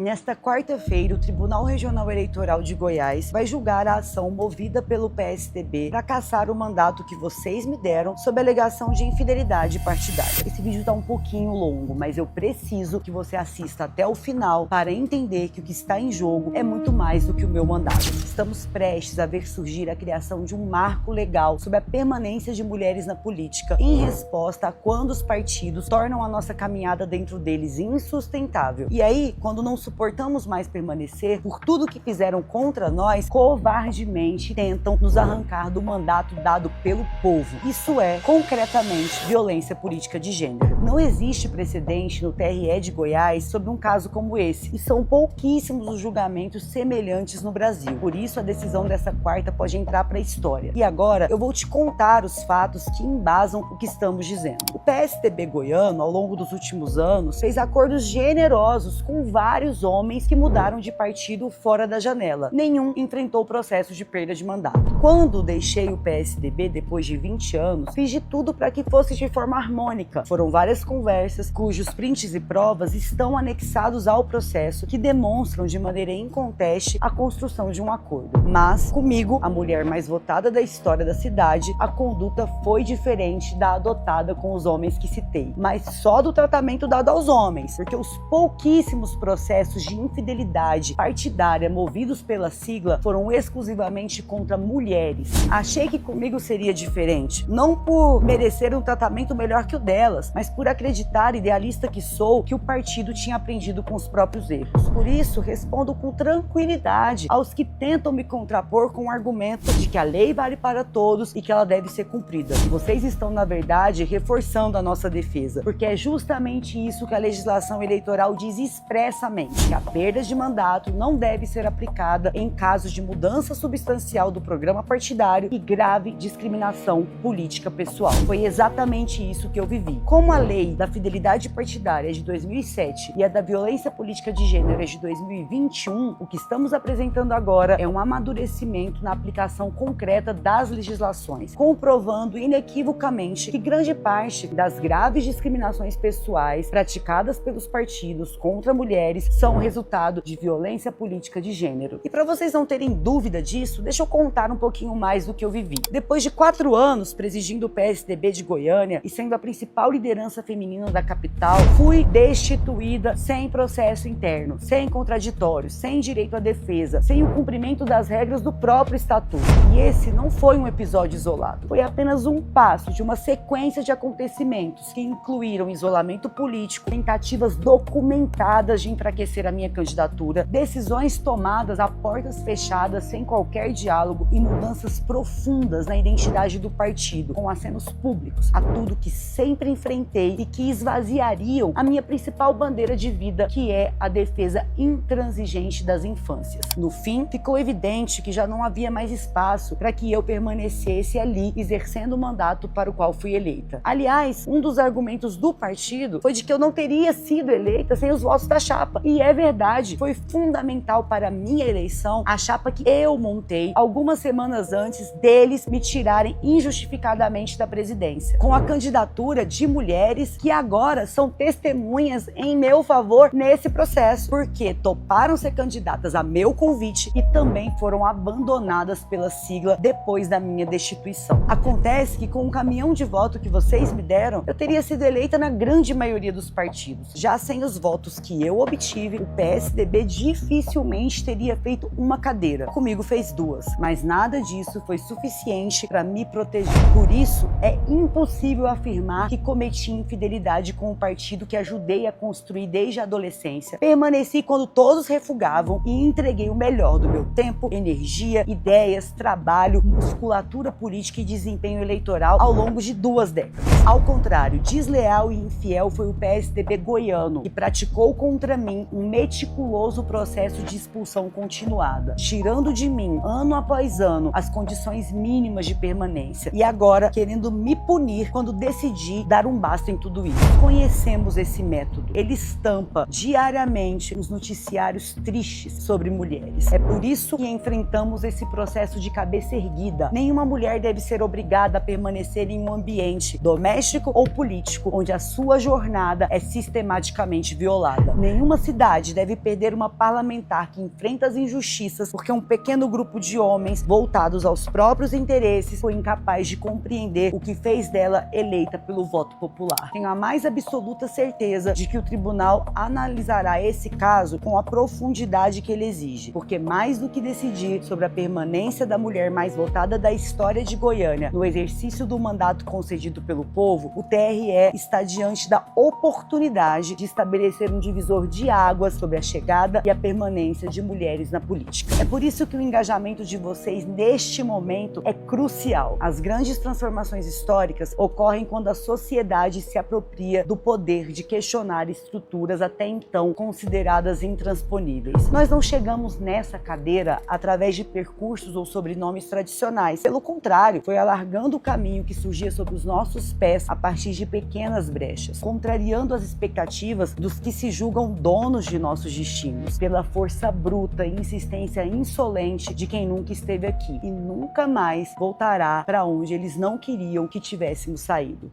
Nesta quarta-feira, o Tribunal Regional Eleitoral de Goiás vai julgar a ação movida pelo PSDB para cassar o mandato que vocês me deram sob a alegação de infidelidade partidária. Esse vídeo está um pouquinho longo, mas eu preciso que você assista até o final para entender que o que está em jogo é muito mais do que o meu mandato. Estamos prestes a ver surgir a criação de um marco legal sobre a permanência de mulheres na política, em resposta a quando os partidos tornam a nossa caminhada dentro deles insustentável. E aí, quando não suportamos mais permanecer, por tudo que fizeram contra nós, covardemente tentam nos arrancar do mandato dado pelo povo. Isso é, concretamente, violência política de gênero. Não existe precedente no TRE de Goiás sobre um caso como esse, e são pouquíssimos os julgamentos semelhantes no Brasil. Por isso, a decisão dessa quarta pode entrar para a história. E agora, eu vou te contar os fatos que embasam o que estamos dizendo. O PSDB goiano, ao longo dos últimos anos, fez acordos generosos com vários homens que mudaram de partido fora da janela. Nenhum enfrentou o processo de perda de mandato. Quando deixei o PSDB depois de 20 anos, fiz de tudo para que fosse de forma harmônica. Foram várias conversas, cujos prints e provas estão anexados ao processo, que demonstram de maneira inconteste a construção de um acordo. Mas, comigo, a mulher mais votada da história da cidade, a conduta foi diferente da adotada com os homens que citei. Mas só do tratamento dado aos homens, porque os pouquíssimos processos de infidelidade partidária movidos pela sigla foram exclusivamente contra mulheres. Achei que comigo seria diferente, não por merecer um tratamento melhor que o delas, mas por acreditar, idealista que sou, que o partido tinha aprendido com os próprios erros. Por isso, respondo com tranquilidade aos que tentam me contrapor com o argumento de que a lei vale para todos e que ela deve ser cumprida. Vocês estão, na verdade, reforçando a nossa defesa, porque é justamente isso que a legislação eleitoral diz expressamente, que a perda de mandato não deve ser aplicada em casos de mudança substancial do programa partidário e grave discriminação política pessoal. Foi exatamente isso que eu vivi. Como a lei da fidelidade partidária é de 2007 e a da violência política de gênero é de 2021, o que estamos apresentando agora é um amadurecimento na aplicação concreta das legislações, comprovando inequivocamente que grande parte das graves discriminações pessoais praticadas pelos partidos contra mulheres são resultado de violência política de gênero. E para vocês não terem dúvida disso, deixa eu contar um pouquinho mais do que eu vivi. Depois de 4 anos presidindo o PSDB de Goiânia e sendo a principal liderança feminina da capital, fui destituída sem processo interno, sem contraditórios, sem direito à defesa, sem o cumprimento das regras do próprio estatuto. E esse não foi um episódio isolado, foi apenas um passo de uma sequência de acontecimentos que incluíram isolamento político, tentativas documentadas de enfraquecer a minha candidatura, decisões tomadas a portas fechadas sem qualquer diálogo e mudanças profundas na identidade do partido, com acenos públicos a tudo que sempre enfrentei e que esvaziariam a minha principal bandeira de vida, que é a defesa intransigente das infâncias. No fim, ficou evidente que já não havia mais espaço para que eu permanecesse ali exercendo o mandato para o qual fui eleita. Aliás, um dos argumentos do partido foi de que eu não teria sido eleita sem os votos da chapa. E é verdade, foi fundamental para a minha eleição a chapa que eu montei algumas semanas antes deles me tirarem injustificadamente da presidência, com a candidatura de mulheres que agora são testemunhas em meu favor nesse processo, porque toparam ser candidatas a meu convite e também foram abandonadas pela sigla depois da minha destituição. Acontece que com o caminhão de voto que vocês me deram, eu teria sido eleita na grande maioria dos partidos. Já sem os votos que eu obtive, o PSDB dificilmente teria feito uma cadeira. Comigo fez 2, mas nada disso foi suficiente para me proteger. Por isso, é impossível afirmar que cometi infidelidade com o partido que ajudei a construir desde a adolescência. Permaneci quando todos refugavam e entreguei o melhor do meu tempo, energia, ideias, trabalho, musculatura política e desempenho eleitoral ao longo de 2 décadas. Ao contrário, desleal e infiel foi o PSDB goiano, que praticou contra mim um meticuloso processo de expulsão continuada, tirando de mim, ano após ano, as condições mínimas de permanência e agora querendo me punir quando decidi dar um basta em tudo isso. Conhecemos esse método. Ele estampa diariamente os noticiários tristes sobre mulheres. É por isso que enfrentamos esse processo de cabeça erguida. Nenhuma mulher deve ser obrigada a permanecer em um ambiente doméstico ou político onde a sua jornada é sistematicamente violada. Nenhuma cidade deve perder uma parlamentar que enfrenta as injustiças porque um pequeno grupo de homens voltados aos próprios interesses foi incapaz de compreender o que fez dela eleita pelo voto popular. Tenho a mais absoluta certeza de que o tribunal analisará esse caso com a profundidade que ele exige, porque mais do que decidir sobre a permanência da mulher mais votada da história de Goiânia no exercício do mandato concedido pelo povo, o TRE está diante da oportunidade de estabelecer um divisor de águas sobre a chegada e a permanência de mulheres na política. É por isso que o engajamento de vocês neste momento é crucial. As grandes transformações históricas ocorrem quando a sociedade se apropria do poder de questionar estruturas até então consideradas intransponíveis. Nós não chegamos nessa cadeira através de percursos ou sobrenomes tradicionais. Pelo contrário, foi alargando o caminho que surgia sob os nossos pés a partir de pequenas brechas, contrariando as expectativas dos que se julgam donos de nossos destinos, pela força bruta e insistência insolente de quem nunca esteve aqui e nunca mais voltará para onde eles não queriam que tivéssemos saído.